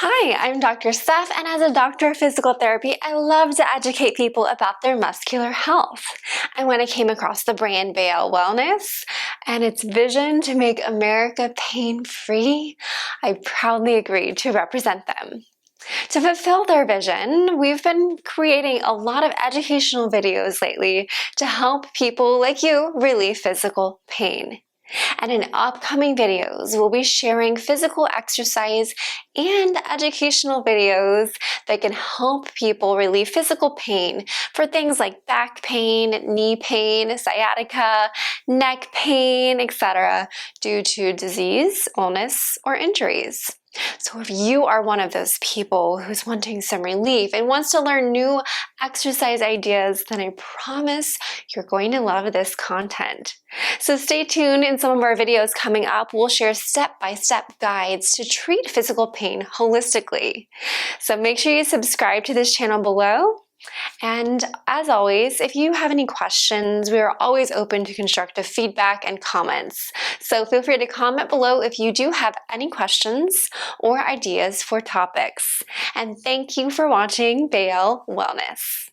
Hi, I'm Dr. Steph, and as a doctor of physical therapy, I love to educate people about their muscular health. And when I came across the brand Bael Wellness and its vision to make America pain-free, I proudly agreed to represent them. To fulfill their vision, we've been creating a lot of educational videos lately to help people like you relieve physical pain. And in upcoming videos, we'll be sharing physical exercise and educational videos that can help people relieve physical pain for things like back pain, knee pain, sciatica, neck pain, etc., due to disease, illness, or injuries. So if you are one of those people who's wanting some relief and wants to learn new exercise ideas, then I promise you're going to love this content. So stay tuned. In some of our videos coming up, we'll share step-by-step guides to treat physical pain holistically. So make sure you subscribe to this channel below. And as always, if you have any questions, we are always open to constructive feedback and comments. So feel free to comment below if you do have any questions or ideas for topics. And thank you for watching Bael Wellness.